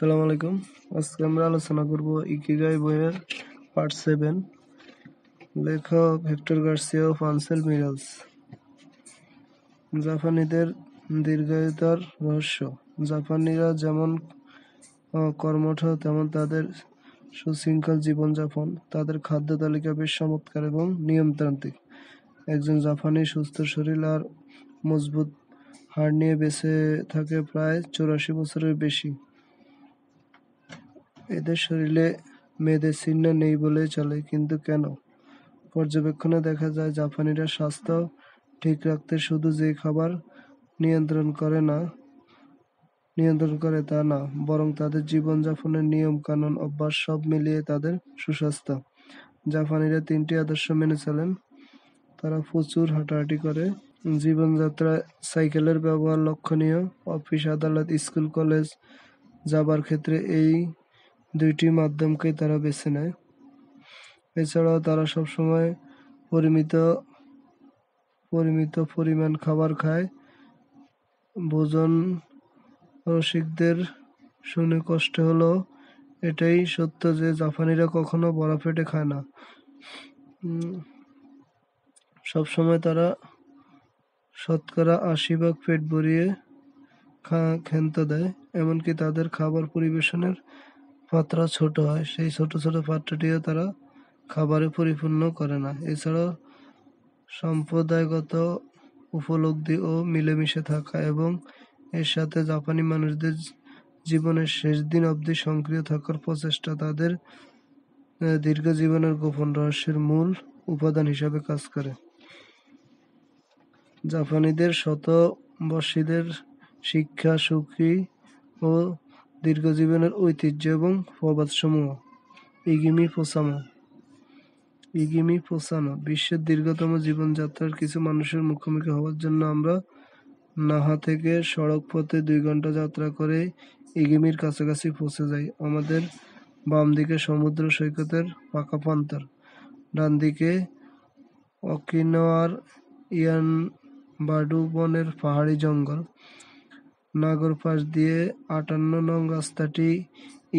আসসালামু আলাইকুম। আজকে আমরা আলোচনা করব ইকিগাই বইয়ের পার্ট 7, লেখক হেক্টর গার্সিয়া ও ফান্সেল মিরালস। জাপানিদের দীর্ঘায়ুতার রহস্য। জাপানিরা যেমন কর্মঠ, তেমন তাদের সুশৃঙ্খল জীবনযাপন। তাদের খাদ্য তালিকা বেশ চমৎকার এবং নিয়মতান্ত্রিক। একজন জাপানি সুস্থ শরীর আর মজবুত হাড় নিয়ে বেঁচে থাকে প্রায় 84 বছরের বেশি। এদের শরীরে মেদের চিহ্ন নেই বলেই চলে, কিন্তু কেন? পর্যবেক্ষণে দেখা যায় জাপানিরা স্বাস্থ্য ঠিক রাখতে শুধু যে খাবার নিয়ন্ত্রণ করে তা না, বরং তাদের জীবনযাপনের নিয়ম কানুন অভ্যাস সব মিলিয়ে তাদের সুস্বাস্থ্য। জাপানিরা 3টি আদর্শ মেনে চলেন। তারা প্রচুর হাঁটাহাঁটি করে। জীবনযাত্রায় সাইকেলের ব্যবহার লক্ষণীয়। অফিস, আদালত, স্কুল, কলেজ যাবার ক্ষেত্রে এই 2টি মাধ্যমকেই তারা বেছে নেয়। এছাড়াও তারা সবসময় পরিমিত পরিমাণ খাবার খায়। ভোজন রসিকদের শুনে কষ্ট হলো এটাই সত্য যে জাপানিরা কখনো ভরা পেটে খায় না। সবসময় তারা শতকরা 80 ভাগ পেট ভরিয়ে ক্ষান্ত দেয়। এমনকি তাদের খাবার পরিবেশনের পাত্র ছোট হয়, সেই ছোট ছোট পাত্রটিও তারা খাবারে পরিপূর্ণ করে না। এছাড়াও সম্প্রদায়গত উপলব্ধি ও মিলেমিশে থাকা এবং এর সাথে জাপানি মানুষদের জীবনের শেষ দিন অবধি সক্রিয় থাকার প্রচেষ্টা তাদের দীর্ঘ জীবনের গোপন রহস্যের মূল উপাদান হিসাবে কাজ করে। জাপানিদের শতবর্ষীদের শিক্ষা, সুখী ও দীর্ঘ জীবনের ঐতিহ্য এবং প্রবাদসমূহ। ইগিমি পোসানো। বিশ্বের দীর্ঘতম জীবনযাত্রার কিছু মানুষের মুখোমুখি হওয়ার জন্য আমরা নাহা থেকে সড়ক পথে 2 ঘন্টা যাত্রা করে ইগিমির কাছাকাছি পৌঁছে যাই। আমাদের বাম দিকে সমুদ্র সৈকতের পাকা প্রান্তর, ডান দিকে অকিনাওয়ার ইয়ানবাডু বনের পাহাড়ি জঙ্গল। নাগর পাশ দিয়ে 58 নং রাস্তাটি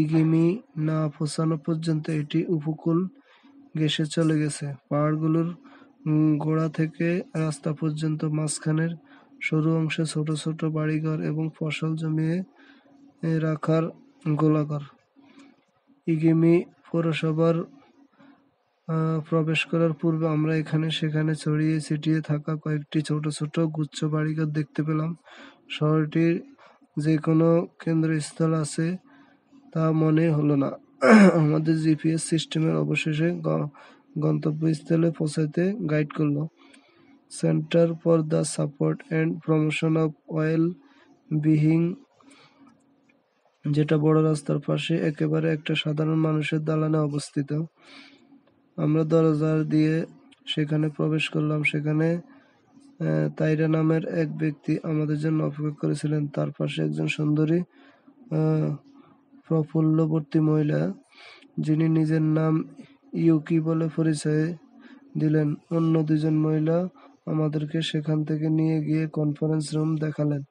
ইগিমি না পৌঁছানো পর্যন্ত এটি উপকূল ঘেঁষে চলে গেছে। পাহাড়গুলোর গোড়া থেকে রাস্তা পর্যন্ত মাঝখানের সরু অংশে ছোট ছোট বাড়িঘর এবং ফসল জমিয়ে রাখার গোলাঘর। ইগিমি পৌরসভার প্রবেশ করার পূর্বে আমরা এখানে সেখানে ছড়িয়ে ছিটিয়ে থাকা কয়েকটি ছোট ছোট গুচ্ছ বাড়িঘর দেখতে পেলাম। শহরটির যে কোনো কেন্দ্রস্থল আছে তা মনে হলো না। আমাদের জিপিএস সিস্টেমের অবশেষে গন্তব্যস্থলে পৌঁছাতে গাইড করলো। Centre for the Support and Promotion of Wellbeing, যেটা বড় রাস্তার পাশে একেবারে একটা সাধারণ মানুষের দালানে অবস্থিত। আমরা দরজা দিয়ে সেখানে প্রবেশ করলাম। সেখানে তাইরা নামের এক ব্যক্তি আমাদের জন্য অপেক্ষা করেছিলেন। তার পাশে একজন সুন্দরী প্রফুল্লবর্তী মহিলা, যিনি নিজের নাম ইউকি বলে পরিচয় দিলেন। অন্য 2জন মহিলা আমাদেরকে সেখান থেকে নিয়ে গিয়ে কনফারেন্স রুম দেখালেন।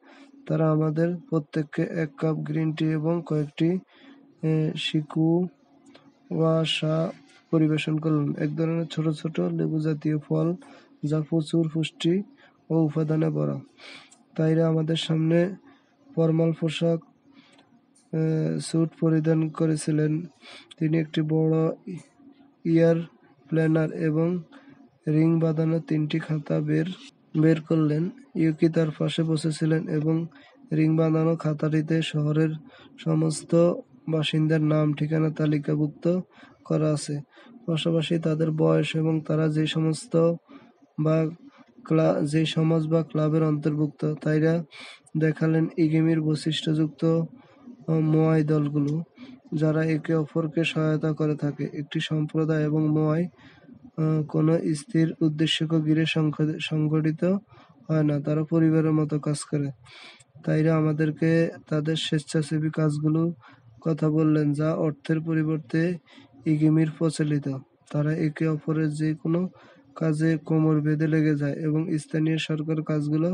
তারা আমাদের প্রত্যেককে 1 কাপ গ্রিন টি এবং কয়েকটি শিকুয়াশা পরিবেশন করলেন, এক ধরনের ছোট ছোট লেবু জাতীয় ফল যা প্রচুর পুষ্টি ও উপাদানে ভরা। তাইরা আমাদের সামনে ফর্মাল পোশাক স্যুট পরিধান করেছিলেন। তিনি একটি বড় ইয়ার প্ল্যানার এবং রিং বাঁধানো 3টি খাতা বের করলেন। ইউকি তার পাশে বসেছিলেন এবং রিং বাঁধানো খাতাটিতে শহরের সমস্ত বাসিন্দার নাম ঠিকানা তালিকাভুক্ত করা আছে, পাশাপাশি তাদের বয়স এবং তারা যে সমাজ বা ক্লাবের অন্তর্ভুক্ত। তাইরা দেখালেন ইগিমির বৈশিষ্ট্যযুক্ত মোয়াই দলগুলো, যারা একে অপরকে সহায়তা করে থাকে। একটি সম্প্রদায় এবং মোয়াই কোনো স্থির উদ্দেশ্যকে ঘিরে সংগঠিত হয় না, তারা পরিবারের মতো কাজ করে। তাইরা আমাদেরকে তাদের স্বেচ্ছাসেবী কাজগুলো কথা বললেন, যা অর্থের পরিবর্তে ইগিমির প্রচলিত। তারা একে অপরের যে কোনো কাজে কোমর বেঁধে লেগে যায় এবং স্থানীয় সরকার কাজগুলো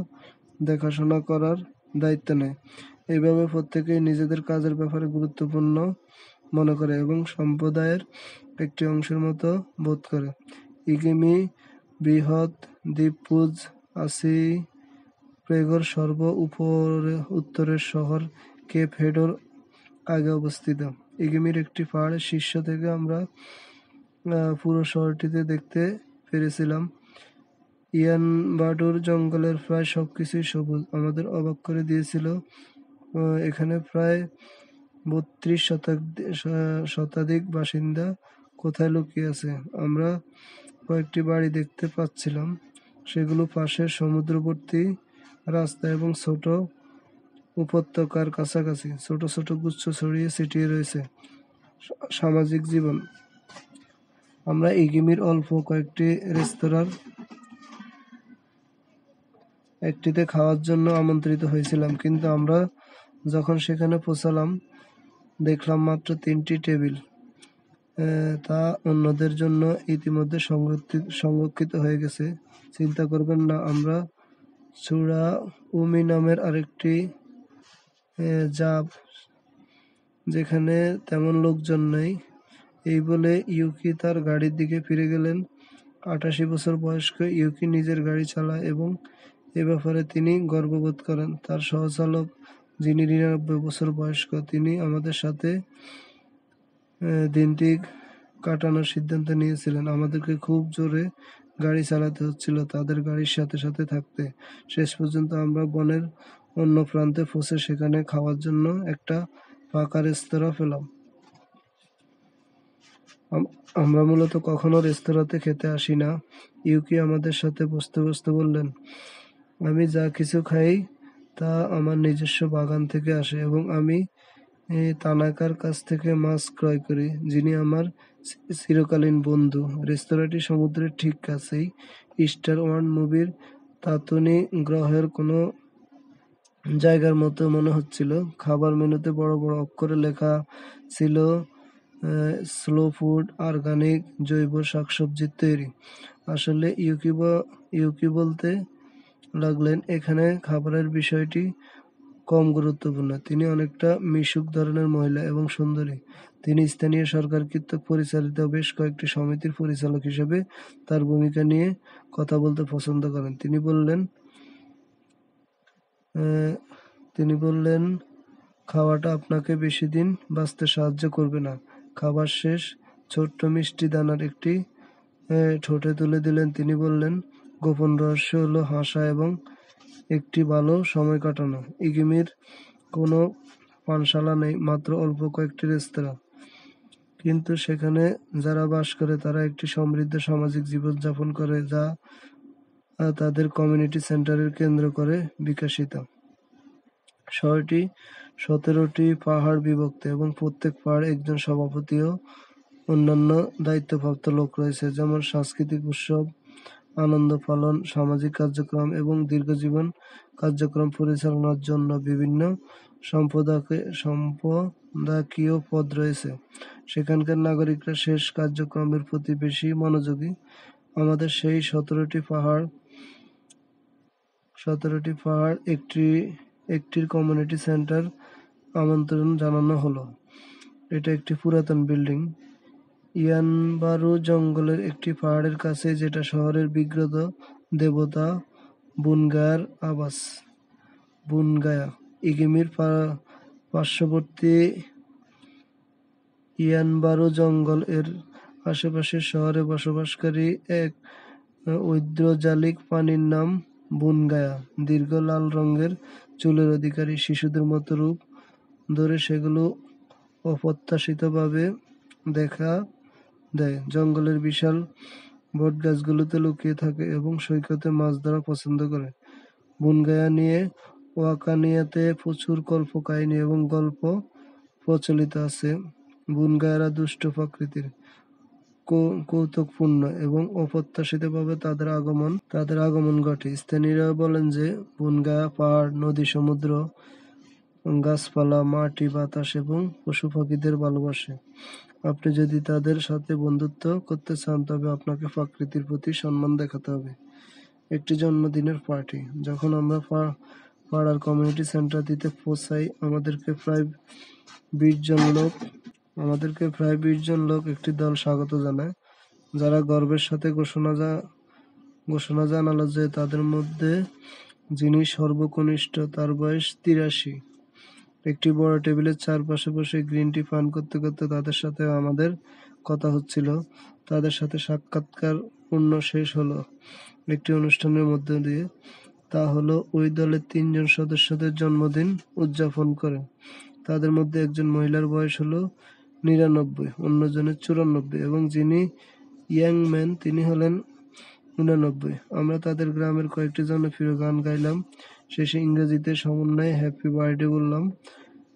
দেখাশোনা করার দায়িত্ব নেয়। এইভাবে প্রত্যেকেই নিজেদের কাজের ব্যাপারে গুরুত্বপূর্ণ মনে করে এবং সম্প্রদায়ের একটি অংশের মতো বোধ করে। ইগিমি বৃহৎ দ্বীপপুঞ্জ আর্চিপেলাগোর উত্তরের শহর কেপ হেডের আগে অবস্থিত। ইগিমির একটি পাহাড়ের শীর্ষ থেকে আমরা পুরো শহরটিতে দেখতে পেরেছিলাম। ইয়ানবাডুর জঙ্গলের প্রায় সবকিছুই সবুজ আমাদের অবাক করে দিয়েছিল। এখানে প্রায় ৩২ শতাধিক বাসিন্দা কোথায় লুকিয়ে আছে। আমরা কয়েকটি বাড়ি দেখতে পাচ্ছিলাম, সেগুলো পাশের সমুদ্রবর্তী রাস্তা এবং ছোট উপত্যকার কাছাকাছি। ছোট ছোট গুচ্ছ ছড়িয়ে ছিটিয়ে রয়েছে। সামাজিক জীবন। আমরা ইগিমির অল্প কয়েকটি রেস্তোরাঁর একটিতে খাওয়ার জন্য আমন্ত্রিত হয়েছিলাম, কিন্তু আমরা যখন সেখানে পৌঁছালাম দেখলাম মাত্র ৩টি টেবিল। তা অন্যদের জন্য ইতিমধ্যে সংরক্ষিত হয়ে গেছে। চিন্তা করবেন না, আমরা চূড়াউমি নামের আরেকটি জাপ, যেখানে তেমন লোকজন নেই। এই বলে ইউকি তার গাড়ির দিকে ফিরে গেলেন। ৮৮ বছর বয়স্ক ইউকি নিজের গাড়ি চালায় এবং এ ব্যাপারে তিনি গর্ববোধ করেন। তার সহচালক, যিনি ৯৯ বছর বয়স্ক, তিনি আমাদের সাথে দিনটি কাটানোর সিদ্ধান্ত নিয়েছিলেন। আমাদেরকে খুব জোরে গাড়ি চালাতে হচ্ছিল তাদের গাড়ির সাথে সাথে থাকতে। শেষ পর্যন্ত আমরা বনের অন্য প্রান্তে পৌঁছে সেখানে খাওয়ার জন্য একটা পাকা রেস্তোরাঁ পেলাম। আমরা মূলত কখনো রেস্তোরাঁতে খেতে আসি না। ইউকি আমাদের সাথে বসতে বসতে বললেন, আমি যা কিছু খাই তা আমার নিজস্ব বাগান থেকে আসে এবং আমি তানাকার কাছ থেকে মাছ ক্রয় করি, যিনি আমার চিরকালীন বন্ধু। রেস্তোরাঁটি সমুদ্রের ঠিক কাছেই। স্টার ওয়ান মুভির তাতুনি গ্রহের কোনো জায়গার মতো মনে হচ্ছিল। খাবার মেনুতে বড় বড় অক্ষরে লেখা ছিল স্লো ফুড, অর্গানিক, জৈব শাকসবজির তৈরি। আসলে ইউকি বলতে লাগলেন, এখানে খাবারের বিষয়টি কম গুরুত্বপূর্ণ। তিনি অনেকটা মিশুক ধরনের মহিলা এবং সুন্দরী। তিনি স্থানীয় সরকার কর্তৃক পরিচালিত বেশ কয়েকটি সমিতির পরিচালক হিসেবে তার ভূমিকা নিয়ে কথা বলতে পছন্দ করেন। তিনি বললেন, খাওয়াটা আপনাকে বেশি দিন বাঁচতে সাহায্য করবে না। খাবার শেষ ছোট্ট মিষ্টি দানার একটি ঠোঁটে তুলে দিলেন। তিনি বললেন, গোপন রহস্য হলো হাসা এবং একটি ভালো সময় কাটানো। ইগিমির কোনো পানশালা নেই, মাত্র অল্প কয়েকটি রেস্তোরাঁ, কিন্তু সেখানে যারা বাস করে তারা একটি সমৃদ্ধ সামাজিক জীবনযাপন করে, যা তাদের কমিউনিটি সেন্টারের কেন্দ্র করে বিকশিত। শহরটি ১৭টি পাহাড় বিভক্ত এবং প্রত্যেক পাহাড়ে একজন সভাপতি ও অন্যান্য দায়িত্বপ্রাপ্ত লোক রয়েছে, যেমন সাংস্কৃতিক উৎসব, আনন্দ পালন, সামাজিক কার্যক্রম এবং দীর্ঘজীবন কার্যক্রম পরিচালনার জন্য বিভিন্ন সম্পাদকীয় পদ রয়েছে। সেখানকার নাগরিকরা শেষ কার্যক্রমের প্রতি বেশি মনোযোগী। আমাদের সেই ১৭টি পাহাড় একটির কমিউনিটি সেন্টার আমন্ত্রণ জানানো হলো। এটা একটি পুরাতন বিল্ডিং, ইয়ানবারু জঙ্গলের একটি পাহাড়ের কাছে, যেটা শহরের বিগ্রহ দেবতা বুনগায়ার আবাস। বুনগায়া ইগিমির পার্শ্ববর্তী ইয়ানবারু জঙ্গল এর আশেপাশের শহরে বসবাসকারী এক ঐন্দ্রজালিক প্রাণীর নাম বুনগায়া। দীর্ঘ লাল রঙের চুলের অধিকারী, শিশুদের মতো রূপ ধরে সেগুলো অপ্রত্যাশিতভাবে দেখা দেয়। জঙ্গলের বিশাল বটগাছগুলোতে লুকিয়ে থাকে এবং সৈকতে মাছ ধরা পছন্দ করে। বুনগায়া নিয়ে ওয়াকানিয়াতে প্রচুর কল্পকাহিনী এবং গল্প প্রচলিত আছে। বুনগায়ারা দুষ্ট প্রকৃতির, কৌতুকপূর্ণ এবং অপ্রত্যাশিতভাবে তাদের আগমন ঘটে। স্থানীয়রা বলেন যে বুনগায়া পাহাড়, নদী, সমুদ্র, গাছপালা, মাটি, বাতাস এবং পশু পাখিদের ভালোবাসে। আপনি যদি তাদের সাথে বন্ধুত্ব করতে চান তবে আপনাকে প্রকৃতির প্রতি সম্মান দেখাতে হবে। একটি জন্মদিনের পার্টি। যখন আমরা পাড়ার কমিউনিটি সেন্টারটিতে পৌঁছাই। আমাদেরকে প্রায় 20 জন লোক একটি দল স্বাগত জানায়, যারা গর্বের সাথে ঘোষণা জানালো যে তাদের মধ্যে যিনি সর্বকনিষ্ঠ তার বয়স 83। একটি বড় টেবিলের চারপাশে বসে গ্রিন টি পান করতে করতে তাদের সাথে আমাদের কথা হচ্ছিল। তাদের সাথে সাক্ষাৎকার পূর্ণ শেষ হলো একটি অনুষ্ঠানের মধ্য দিয়ে। তা হলো ওই দলের 3 জন সদস্যদের জন্মদিন উদযাপন করে। তাদের মধ্যে একজন মহিলার বয়স হলো 99, অন্যজনের 94 এবং যিনি ইয়াং ম্যান তিনি হলেন 89। আমরা তাদের গ্রামের কয়েকটি জনপ্রিয় গান গাইলাম। শেষে ইংরেজিতে সমন্বয়ে হ্যাপি বার্থডে বললাম।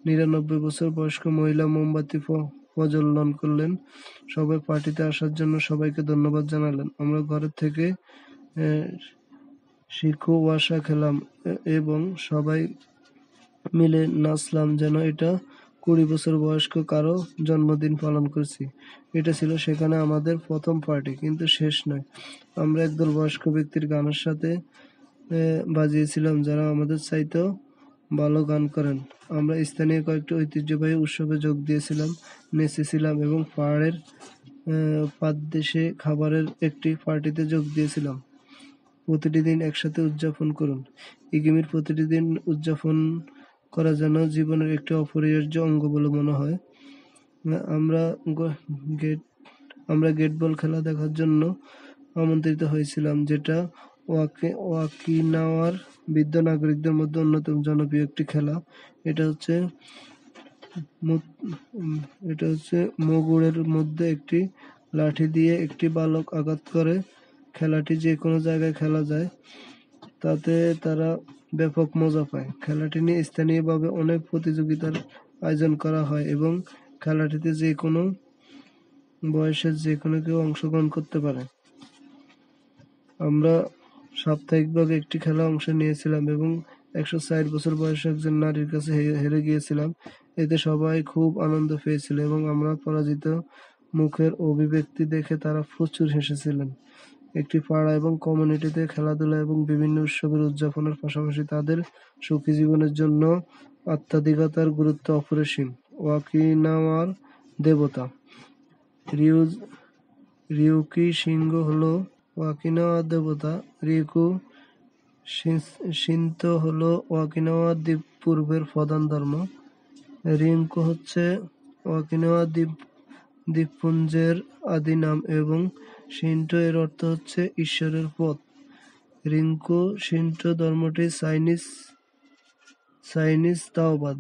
99 বছর বয়স্ক মহিলা মোমবাতি প্রজ্বলন করলেন। সবাই পার্টিতে আসার জন্য সবাইকে ধন্যবাদ জানালেন। আমরা ঘরের থেকে শিকোওয়াশা খেলাম এবং সবাই মিলে নাচলাম যেন এটা 20 বছর বয়স্ক কারো জন্মদিন পালন করছি। এটা ছিল সেখানে আমাদের প্রথম পার্টি, কিন্তু শেষ নয়। আমরা একদল বয়স্ক ব্যক্তির গানের সাথে বাজিয়েছিলাম যারা আমাদের চাইতেও ভালো গান করেন। আমরা স্থানীয় কয়েকটি ঐতিহ্যবাহী উৎসবে যোগ দিয়েছিলাম, নেচেছিলাম এবং পাহাড়ের পাদদেশে খাবারের একটি পার্টিতে যোগ দিয়েছিলাম। প্রতিটি দিন একসাথে উদযাপন করুন। ইগিমির প্রতিটি দিন উদযাপন করা যেন জীবনের একটি অপরিহার্য অঙ্গ বলে মনে হয়। আমরা গেট বল খেলা দেখার জন্য আমন্ত্রিত হয়েছিলাম, যেটা ওকিনাওয়ার বৃদ্ধ নাগরিকদের মধ্যে অন্যতম জনপ্রিয় একটি খেলা। এটা হচ্ছে মগুড়ের মধ্যে একটি লাঠি দিয়ে একটি বালক আঘাত করে। খেলাটি যে কোনো জায়গায় খেলা যায়, তাতে তারা ব্যাপক মজা পায়। খেলাটি নিয়ে স্থানীয়ভাবে অনেক প্রতিযোগিতার আয়োজন করা হয় এবং খেলাটিতে যে কোনো বয়সের যে কোনো কেউ অংশগ্রহণ করতে পারে। আমরা সাপ্তাহিকভাবে একটি খেলা অংশ নিয়েছিলাম এবং 160 বছর বয়সী একজন নারীর কাছে হেরে গিয়েছিলাম। এতে সবাই খুব আনন্দ পেয়েছিল এবং আমরা পরাজিত মুখের অভিব্যক্তি দেখে তারা প্রচুর হেসেছিলেন। একটি পাড়া এবং কমিউনিটিতে খেলাধুলা এবং বিভিন্ন উৎসবের উদযাপনের পাশাপাশি তাদের সুখী জীবনের জন্য আধ্যাত্মিকতার গুরুত্ব অপরিসীম। ওকিনাওয়ার দেবতা রিউকি সিংহ হলো ওকিনাওয়ার দেবতা। রিকু শিন্তো হলো ওকিনাওয়া দ্বীপপুঞ্জের প্রধান ধর্ম। রিঙ্কো হচ্ছে ওকিনাওয়া দ্বীপপুঞ্জের আদি নাম এবং শিন্টো এর অর্থ হচ্ছে ঈশ্বরের পথ। রিঙ্কো শিন্টো ধর্মটি চাইনিজ তাওবাদ,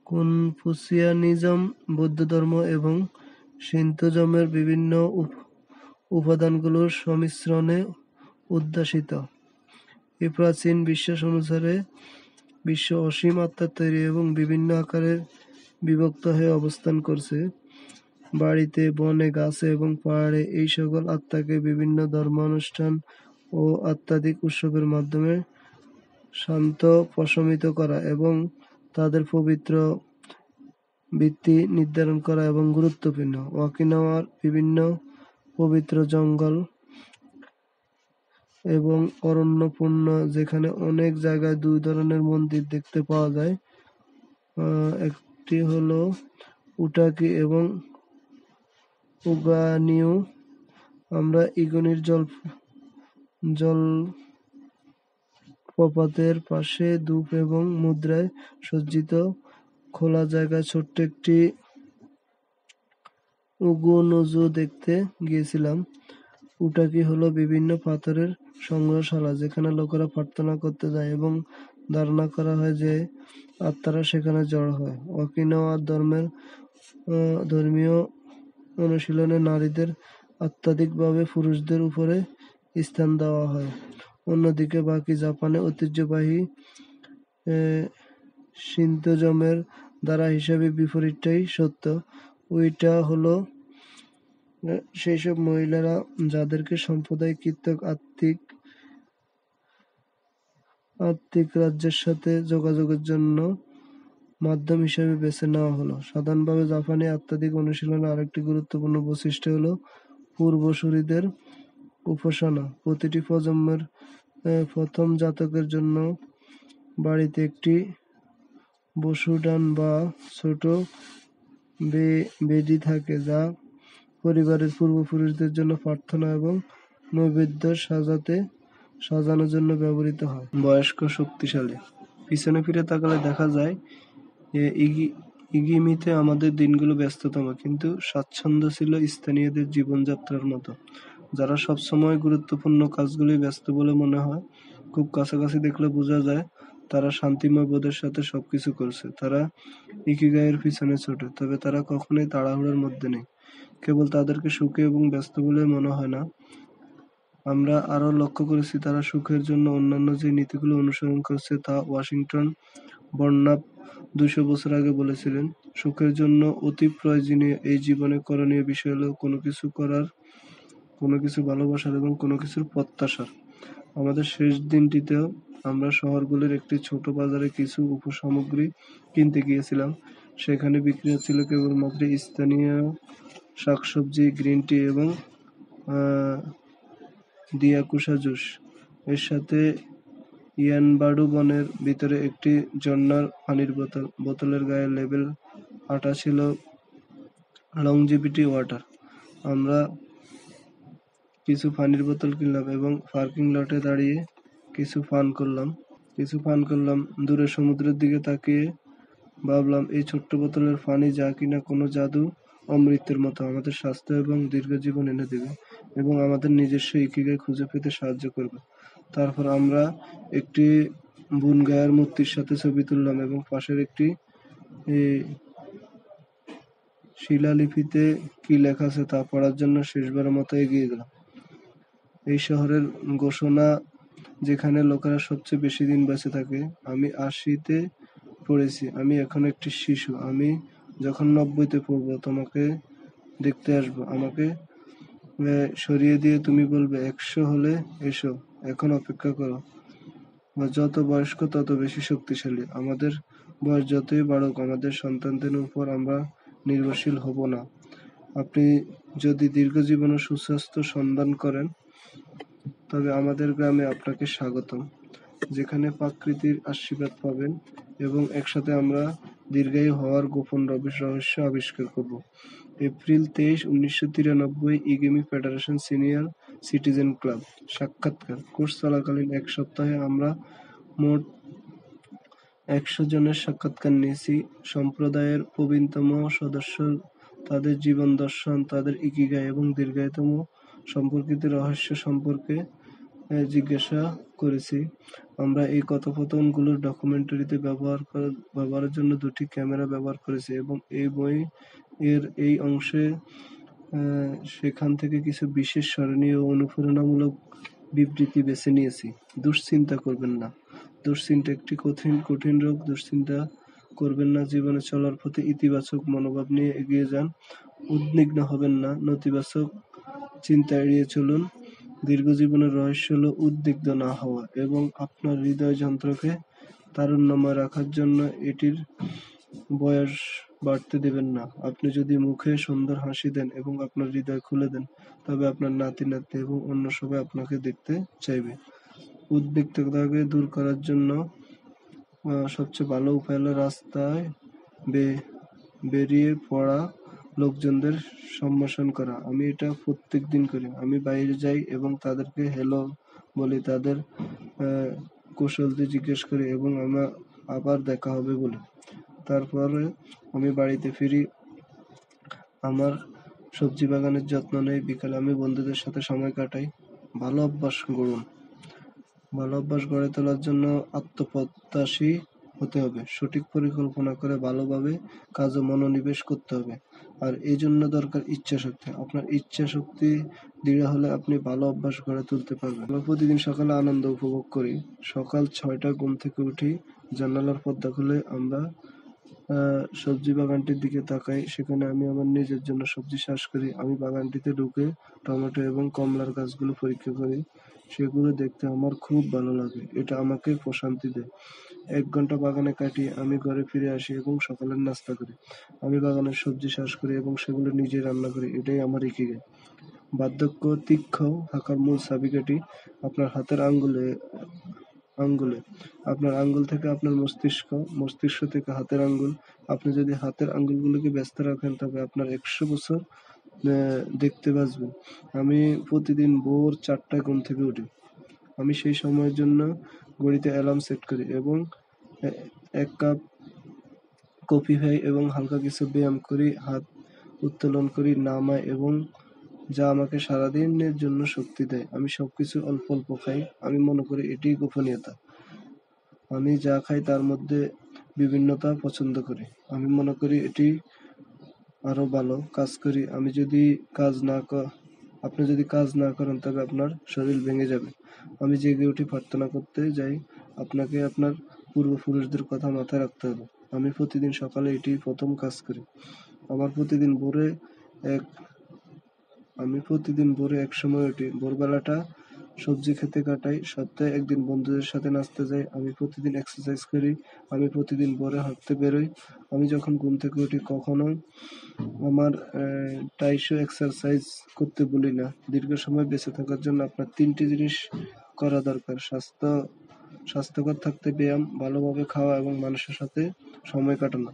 কনফুসিয়ানিজম বৌদ্ধ ধর্ম এবং শিন্তোজমের বিভিন্ন উপাদানগুলোর সংমিশ্রণে উদ্ভাসিত। এই প্রাচীন বিশ্বাস অনুসারে বিশ্ব অসীম আত্মার তৈরি এবং বিভিন্ন আকারে বিভক্ত হয়ে অবস্থান করছে। বাড়িতে, বনে, গাছে এবং পাহাড়ে এই সকল আত্মাকে বিভিন্ন ধর্মানুষ্ঠান ও আধ্যাত্মিক উৎসবের মাধ্যমে শান্ত প্রশমিত করা এবং তাদের পবিত্র ভিত্তি নির্ধারণ করা এবং গুরুত্বপূর্ণ। ওকিনাওয়ার বিভিন্ন পবিত্র জঙ্গল এবং অরণ্যপূর্ণ, যেখানে অনেক জায়গায় 2 ধরনের মন্দির দেখতে পাওয়া যায়। একটি হলো উটাকি এবং উগানিউ। আমরা ইগুনির জলপ্রপাতের পাশে ধূপ এবং মুদ্রায় সজ্জিত খোলা জায়গায় ছোট্ট একটি উগুনোজু দেখতে গিয়েছিলাম। উটাকি হলো বিভিন্ন পাথরের সংগ্রহশালা, যেখানে লোকেরা প্রার্থনা করতে যায় এবং ধারণা করা হয় যে আত্মারা সেখানে জড়ো হয়। ওকিনাওয়া ধর্মীয় অনুশীলনে নারীদের আধ্যাত্মিকভাবে পুরুষদের উপরে স্থান দেওয়া হয়। অন্যদিকে বাকি জাপানে ঐতিহ্যবাহী শিন্তোজমের ধারা হিসাবে বিপরীতটাই সত্য। ওইটা হলো সেই সব মহিলারা যাদেরকে সম্প্রদায় কর্তৃক আত্মিক রাজ্যের সাথে যোগাযোগের জন্য মাধ্যম হিসেবে বেছে নেওয়া হলো। সাধারণভাবে জাপানি আধ্যাত্মিক অনুশীলনের আরেকটি গুরুত্বপূর্ণ বৈশিষ্ট্য হলো পূর্বসূরীদের উপাসনা। প্রতিটি প্রজন্মের প্রথম জাতকের জন্য বাড়িতে একটি বসুডান বা ছোট বেদি থাকে, যা পরিবারের পূর্বপুরুষদের জন্য প্রার্থনা এবং নৈবেদ্য সাজানোর জন্য ব্যবহৃত হয়। বয়স্ক শক্তিশালী। পিছনে ফিরে তাকালে দেখা যায় ইগিমিতে আমাদের দিনগুলো ব্যস্ততম, কিন্তু স্বাচ্ছন্দ্য ছিল স্থানীয়দের জীবনযাত্রার মতো। যারা সবসময় গুরুত্বপূর্ণ কাজগুলোই ব্যস্ত বলে মনে হয়, খুব কাছাকাছি দেখলে বোঝা যায় তারা শান্তিময় বোধের সাথে সবকিছু করছে। তারা ইকিগাইয়ের পিছনে ছোটে, তবে তারা কখনোই তাড়াহুড়োর মধ্যে নেই। কেবল তাদেরকে সুখী এবং ব্যস্ত বলে মনে হয় না। আমরা আরও লক্ষ্য করেছি তারা সুখের জন্য অন্যান্য যে নীতিগুলো অনুসরণ করছে তা ওয়াশিংটন বর্নাপ 200 বছর আগে বলেছিলেন। সুখের জন্য অতি প্রয়োজনীয় এই জীবনে করণীয় বিষয় হলো কোনো কিছু করার, কোনো কিছু ভালোবাসার এবং কোনো কিছুর প্রত্যাশার। আমাদের শেষ দিনটিতেও আমরা শহরগুলির একটি ছোট বাজারে কিছু উপসামগ্রী কিনতে গিয়েছিলাম। সেখানে বিক্রি হচ্ছিল কেবলমাত্র স্থানীয় শাকসবজি, গ্রিন টি এবং দিয়াকুশা জুস। এর সাথে ইয়ানবাডু বনের ভিতরে একটি ঝর্ণার পানির বোতল। বোতলের গায়ে লেবেল আঁটা ছিল লংজিভিটি ওয়াটার। আমরা কিছু পানির বোতল কিনলাম এবং পার্কিং লটে দাঁড়িয়ে কিছু পান করলাম। দূরে সমুদ্রের দিকে তাকিয়ে ভাবলাম, এই ছোট্ট বোতলের পানি যা কিনা কোনো জাদু অমৃতের মতো আমাদের স্বাস্থ্য এবং দীর্ঘ জীবন এনে দেবে এবং আমাদের নিজস্ব ইকিগাই খুঁজে পেতে সাহায্য করবে। তারপর আমরা একটি বুনগাইয়ের মূর্তির সাথে ছবি তুললাম এবং পাশের একটি শিলালিপিতে কি লেখা আছে তা পড়ার জন্য শেষবারের মতো এগিয়ে গেলাম। এই শহরের ঘোষণা, যেখানে লোকেরা সবচেয়ে বেশি দিন বেঁচে থাকে। আমি 80-তে পড়েছি, আমি এখন একটি শিশু। আমি যখন 90-তে পড়ব, তোমাকে দেখতে আসবো। আমাকে সরিয়ে দিয়ে তুমি বলবে, 100 হলে এসো। এখন অপেক্ষা করো। যত বয়স্ক তত বেশি শক্তিশালী। আমাদের বয়স যতই বাড়ুক, আমাদের সন্তানদের উপর আমরা নির্ভরশীল হব না। আপনি যদি দীর্ঘজীবন ও সুস্বাস্থ্য সন্ধান করেন, তবে আমাদের গ্রামে আপনাকে স্বাগতম, যেখানে প্রকৃতির আশীর্বাদ পাবেন এবং একসাথে আমরা দীর্ঘায়ু হওয়ার গোপন রহস্য আবিষ্কার করব। এপ্রিল 23, 1993, ইগিমি ফেডারেশন সিনিয়র সিটিজেন ক্লাব। সাক্ষাৎকার। কোর্স চলাকালীন এক সপ্তাহে আমরা মোট 100 জনের সাক্ষাৎকার নিয়েছি। সম্প্রদায়ের প্রবীণতম সদস্য তাদের জীবন দর্শন, তাদের ইকিগাই এবং দীর্ঘায়ুতম সম্পর্কিত রহস্য সম্পর্কে জিজ্ঞাসা করেছি। আমরা এই কথোপকথনগুলো ডকুমেন্টারিতে ব্যবহারের জন্য 2টি ক্যামেরা ব্যবহার করেছি এবং এই বই এর এই অংশে সেখান থেকে কিছু বিশেষ স্মরণীয় ও অনুপ্রেরণামূলক বিবৃতি বেছে নিয়েছি। দুশ্চিন্তা করবেন না। দুশ্চিন্তা একটি কঠিন রোগ। দুশ্চিন্তা করবেন না। জীবনে চলার পথে ইতিবাচক মনোভাব নিয়ে এগিয়ে যান। উদ্বিগ্ন হবেন না। নেতিবাচক চিন্তা এড়িয়ে চলুন। দীর্ঘ জীবনের রহস্য হলো উদ্বিগ্ন না হওয়া এবং আপনার হৃদয় যন্ত্রকে তারুণ্যময় রাখার জন্য এটির বয়স বাড়তে দেবেন না। আপনি যদি মুখে সুন্দর হাসি দেন এবং আপনার হৃদয় খুলে দেন, তবে আপনার নাতি-নাতনি এবং অন্য সবাই আপনাকে দেখতে চাইবে। উদ্বিগ্নতাকে দূর করার জন্য সবচেয়ে ভালো উপায় হলো রাস্তায় বেরিয়ে পড়া, লোকজনদের সম্ভাষণ করা। আমি এটা প্রত্যেক দিন করি। আমি বাইরে যাই এবং তাদেরকে হ্যালো বলি, তাদের কুশলটি জিজ্ঞেস করি এবং আবার দেখা হবে বলি। তারপরে আমি বাড়িতে ফিরি, আমার সবজি বাগানের যত্ন নেই। বিকালে আমি বন্ধুদের সাথে সময় কাটাই। ভালো অভ্যাস গড়ুন। ভালো অভ্যাস গড়ে তোলার জন্য আত্মপ্রত্যাশী হতে হবে। সঠিক পরিকল্পনা করে ভালোভাবে কাজে মনোনিবেশ করতে হবে। আর এই জন্য দরকার ইচ্ছাশক্তি। আপনার ইচ্ছাশক্তি দৃঢ় হলে আপনি ভালো অভ্যাস গড়ে তুলতে পারবেন। আমরা প্রতিদিন সকালে আনন্দ উপভোগ করি। সকাল 6টায় ঘুম থেকে উঠি, জানালার পর্দা খুলে আমরা সবজি বাগানটির দিকে তাকাই। সেখানে আমি আমার নিজের জন্য সবজি চাষ করি। আমি বাগানটিতে ঢুকে টমেটো এবং কমলার গাছগুলো পরীক্ষা করি। সেগুলো দেখতে আমার খুব ভালো লাগে। এটা আমাকে প্রশান্তি দেয়। 1 ঘন্টা বাগানে কাটিয়ে আমি ঘরে ফিরে আসি এবং সকালের নাস্তা করি। আমি বাগানের সবজি চাষ করি এবং সেগুলো নিজে রান্না করি। এটাই আমার ইকিগাই। বার্ধক্য তীক্ষ্ণ থাকার মূল চাবিকাঠি আপনার হাতের আঙ্গুলে আঙ্গুলে। আপনার আঙ্গুল থেকে আপনার মস্তিষ্ক, মস্তিষ্ক থেকে হাতের আঙ্গুল। আপনি যদি হাতের আঙ্গুলগুলোকে ব্যস্ত রাখেন তবে আপনার 100 বছর দেখতে বাঁচবেন। আমি প্রতিদিন ভোর 4টায় ঘুম থেকে উঠি। আমি সেই সময়ের জন্য ঘড়িতে অ্যালার্ম সেট করি এবং 1 কাপ কফি খাই এবং হালকা কিছু ব্যায়াম করি, হাত উত্তোলন করি, নামাই এবং যা আমাকে সারাদিনের জন্য শক্তি দেয়। আমি সবকিছু অল্প অল্প খাই। আমি মনে করি এটিই গোপনীয়তা। আমি যা খাই তার মধ্যে বিভিন্নতা পছন্দ করি। আমি মনে করি এটি আরো ভালো কাজ করি। আপনি যদি কাজ না করেন তবে আপনার শরীর ভেঙে যাবে। আমি জেগে উঠে প্রার্থনা করতে যাই। আপনাকে আপনার পূর্বপুরুষদের কথা মাথায় রাখতে হবে। আমি প্রতিদিন সকালে এটি প্রথম কাজ করি। আমি প্রতিদিন ভোরে এক সময় উঠি। ভোরবেলাটা সবজি খেতে কাটাই। সপ্তাহে একদিন বন্ধুদের সাথে নাচতে যাই। আমি প্রতিদিন এক্সারসাইজ করি। আমি প্রতিদিন ভোরে হাঁটতে বেরোই। আমি যখন ঘুম থেকে উঠি কখনো আমার 250 এক্সারসাইজ করতে বলি না। দীর্ঘ সময় বেঁচে থাকার জন্য আপনার 3টি জিনিস করা দরকার। স্বাস্থ্যকর থাকতে ব্যায়াম, ভালোভাবে খাওয়া এবং মানুষের সাথে সময় কাটানো।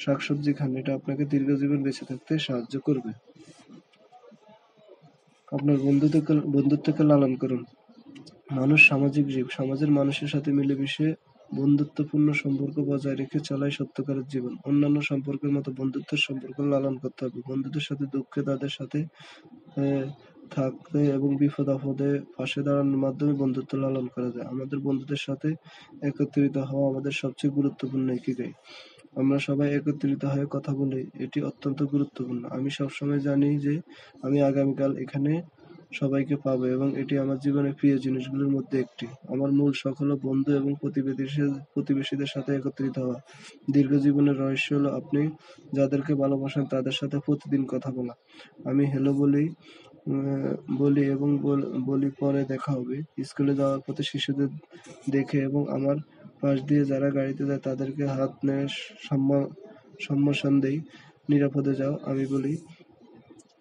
শাকসবজি খান, এটা আপনাকে দীর্ঘ জীবন বেঁচে থাকতে সাহায্য করবে। আপনার বন্ধুত্বকে লালন করুন। মানুষ সামাজিক জীব। সমাজের মানুষের সাথে মিলেমিশে বন্ধুত্বপূর্ণ সম্পর্ক বজায় রেখে চলাই সত্যিকারের জীবন। অন্যান্য সম্পর্কের মতো বন্ধুত্বের সম্পর্ক লালন করতে হবে। বন্ধুদের সাথে দুঃখে তাদের সাথে থাকতে এবং বিপদ-আপদে পাশে দাঁড়ানোর মাধ্যমে বন্ধুত্ব লালন করা যায়। আমাদের বন্ধুদের সাথে একত্রিত হওয়া আমাদের সবচেয়ে গুরুত্বপূর্ণ ইকিগাই। আমরা সবাই একত্রিত হয়ে কথা বলি, এটি অত্যন্ত গুরুত্বপূর্ণ। আমি সবসময় জানি যে আমি আগামীকাল এখানে সবাইকে পাবো এবং এটি আমার জীবনের প্রিয় জিনিসগুলোর মধ্যে একটি। আমার মূল শখ হলো বন্ধু এবং প্রতিবেশীদের সাথে একত্রিত হওয়া। দীর্ঘ জীবনের রহস্য হলো আপনি যাদেরকে ভালোবাসেন তাদের সাথে প্রতিদিন কথা বলা। আমি হ্যালো বলি এবং বলি পরে দেখা হবে। স্কুলে যাওয়ার পথে শিশুদের দেখে এবং আমার পাশ দিয়ে যারা গাড়িতে যায় তাদেরকে হাত নেড়ে সম্ভাষণ দেই। নিরাপদে যাও, আমি বলি।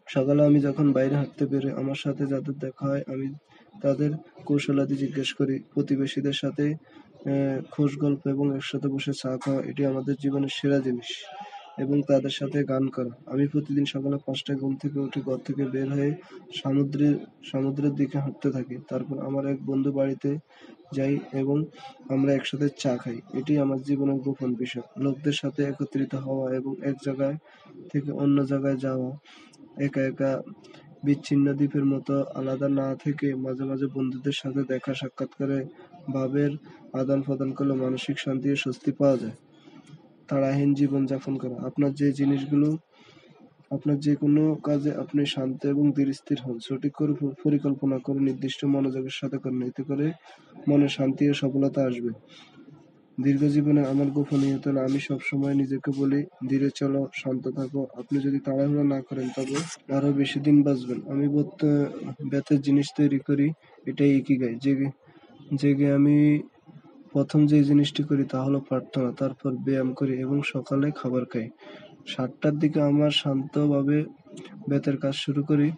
সকালে আমি যখন বাইরে হাঁটতে বেরোই আমার সাথে যাদের দেখা হয় আমি তাদের কৌশলাদি জিজ্ঞেস করি। প্রতিবেশীদের সাথে খোশ গল্প এবং একসাথে বসে চা খাওয়া এটি আমাদের জীবনের সেরা জিনিস এবং তাদের সাথে গান করা। আমি প্রতিদিন সকালে 5টায় ঘুম থেকে উঠে ঘর থেকে বের হয়ে সমুদ্রের দিকে হাঁটতে থাকি। তারপর আমার এক বন্ধু বাড়িতে যাই এবং আমরা একসাথে চা খাই। এটি আমার জীবনের গোপন বিষয়। লোকদের সাথে একত্রিত হওয়া এবং এক জায়গায় থেকে অন্য জায়গায় যাওয়া একা একা বিচ্ছিন্ন দ্বীপের মতো আলাদা না থেকে মাঝে মাঝে বন্ধুদের সাথে দেখা সাক্ষাৎ করে ভাবের আদান প্রদান করলে মানসিক শান্তি ও স্বস্তি পাওয়া যায়। তাড়াহীন জীবন যাপন করা। আপনার যে কোনো কাজে আপনি শান্ত এবং ধীরস্থির হন। সঠিক করে পরিকল্পনা করে নির্দিষ্ট মনোযোগের সাথে করেন। এতে করে মনে শান্তি ও সফলতা আসবে। দীর্ঘ জীবনে আমার গোপনীয়তা হলো আমি সবসময় নিজেকে বলি ধীরে চলো, শান্ত থাকো। আপনি যদি তাড়াহুড়ো না করেন তবে আরো বেশি দিন বাঁচবেন। আমি বেতের জিনিস তৈরি করি, এটাই ইকিগাই। জেগে আমি প্রথম যে জিনিসটি করি তা হলো প্রার্থনা, তারপর ব্যায়াম করি এবং সকালে খাবার খাই। 7টার দিকে আমার শান্তভাবে বেতের কাজ শুরু করি।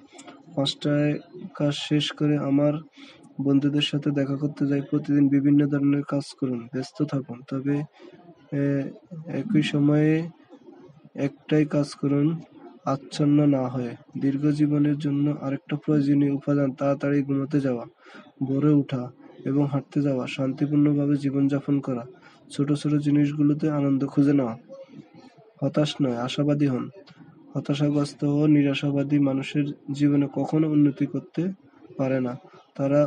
5টায় কাজ শেষ করে আমার বন্ধুদের সাথে দেখা করতে যাই। প্রতিদিন বিভিন্ন ধরনের কাজ করুন, ব্যস্ত থাকুন, তবে একই সময়ে একটাই কাজ করুন, আচ্ছন্ন না হয়ে। দীর্ঘ জীবনের জন্য আরেকটা প্রয়োজনীয় উপাদান তাড়াতাড়ি ঘুমোতে যাওয়া, ভোরে ওঠা এবং হাঁটতে যাওয়া, শান্তিপূর্ণভাবে জীবনযাপন করা, ছোট ছোট জিনিসগুলোতে আনন্দ খুঁজে নেওয়া। হতাশ নয়, আশাবাদী হন। হতাশাগ্রস্ত ও নিরাশাবাদী মানুষের জীবনে কখনো উন্নতি করতে পারে না। তারা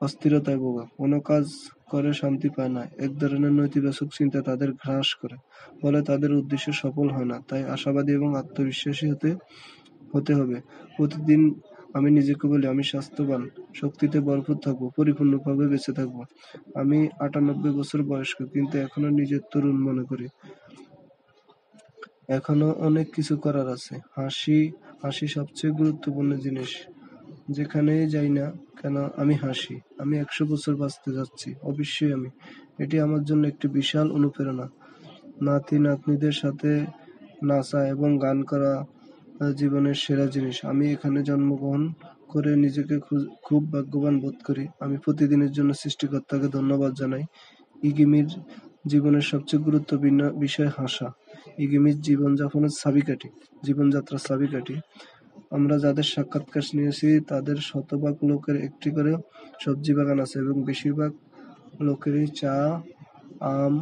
অস্থিরতায় ভোগে, কোনো কাজ করে শান্তি পায় না। এক ধরনের নেতিবাচক চিন্তা তাদের গ্রাস করে, ফলে তাদের উদ্দেশ্য সফল হয় না। তাই আশাবাদী এবং আত্মবিশ্বাসী হতে হবে। প্রতিদিন আমি নিজেকে বলি আমি স্বাস্থ্যবান, শক্তিতে ভরপুর থাকবো, পরিপূর্ণভাবে বেঁচে থাকবো। আমি 98 বছর বয়স্ক কিন্তু এখনো নিজের তরুণ মনে করি। এখনো অনেক কিছু করার আছে। হাসি সবচেয়ে গুরুত্বপূর্ণ জিনিস। যেখানেই যাই না কেন আমি হাসি। আমি 100 বছর বাঁচতে যাচ্ছি, অবশ্যই আমি। এটি আমার জন্য একটি বিশাল অনুপ্রেরণা। নাতি-নাতনিদের সাথে নাচা এবং গান করা জীবনের সেরা জিনিস। আমি এখানে জন্মগ্রহণ করে নিজেকে খুব ভাগ্যবান বোধ করি। আমি প্রতিদিনের জন্য সৃষ্টিকর্তাকে ধন্যবাদ জানাই। ইগিমির জীবনের সবচেয়ে গুরুত্বপূর্ণ বিষয় হাসা। ইগিমির জীবনযাত্রার চাবিকাঠি। আমরা যাদের সাক্ষাৎকার নিয়েছি তাদের শতভাগ লোকের একটি করে সবজি বাগান আছে এবং বেশিরভাগ লোকেরই চা, আম,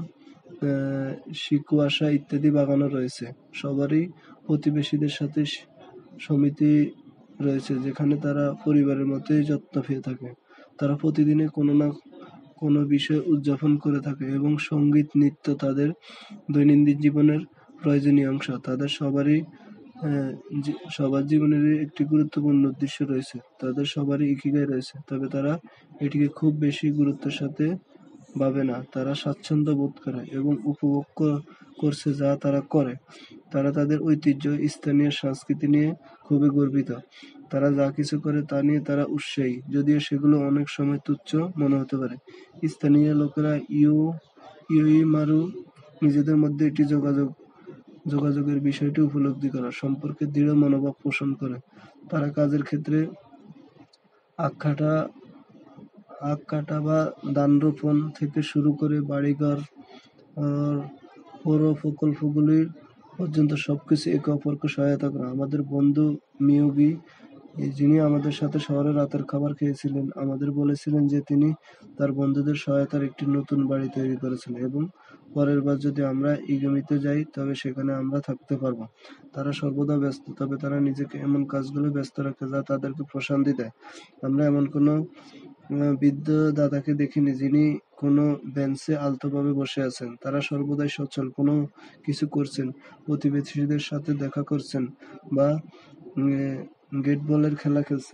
শিকুয়াশা ইত্যাদি বাগানও রয়েছে। সবারই প্রতিবেশীদের সাথে সমিতি রয়েছে যেখানে তারা পরিবারের মতোই যত্ন পেয়ে থাকে। তারা প্রতিদিনই কোনো না কোনো বিষয় উদযাপন করে থাকে এবং সঙ্গীত নৃত্য তাদের দৈনন্দিন জীবনের প্রয়োজনীয় অংশ। তাদের সবার জীবনেরই একটি গুরুত্বপূর্ণ উদ্দেশ্য রয়েছে। তাদের সবারই ইকিগাই রয়েছে, তবে তারা এটিকে খুব বেশি গুরুত্বের সাথে ভাবে না। তারা স্বাচ্ছন্দ্য বোধ করে এবং উপভোগ করছে যা তারা করে। তারা তাদের ঐতিহ্য, স্থানীয় সংস্কৃতি নিয়ে খুবই গর্বিত। তারা যা কিছু করে তা নিয়ে তারা উৎসাহী, যদিও সেগুলো অনেক সময় তুচ্ছ মনে হতে পারে। স্থানীয় লোকেরা ইয়োইমারু নিজেদের মধ্যে এটি যোগাযোগের বিষয়টি উপলব্ধি করা সম্পর্কে দৃঢ় মনোভাব পোষণ করে। তারা কাজের ক্ষেত্রে আখ কাটা বা ধান রোপণ থেকে শুরু করে বাড়িঘর, পৌর প্রকল্পগুলির পর্যন্ত সবকিছু একে অপরকে সহায়তা করে। আমাদের বন্ধু মিয়োগি, যিনি আমাদের সাথে শহরে রাতের খাবার খেয়েছিলেন, আমাদের বলেছিলেন যে তিনি তার বন্ধুদের সহায়তার একটি নতুন বাড়ি তৈরি করেছেন এবং পরের বার যদি আমরা ইগিমিতে যাই তবে সেখানে আমরা থাকতে পারব। তারা সর্বদা ব্যস্ত, তবে তারা নিজেকে এমন কাজগুলো ব্যস্ত রাখে যা তাদেরকে প্রশান্তি দেয়। আমরা এমন কোনো বৃদ্ধ দাদাকে দেখিনি যিনি কোনো বেঞ্চে আলতোভাবে বসে আছেন। তারা সর্বদাই সচল, কোনো কিছু করছেন, প্রতিবেশীদের সাথে দেখা করছেন বা গেটবলের খেলা খেলছেন।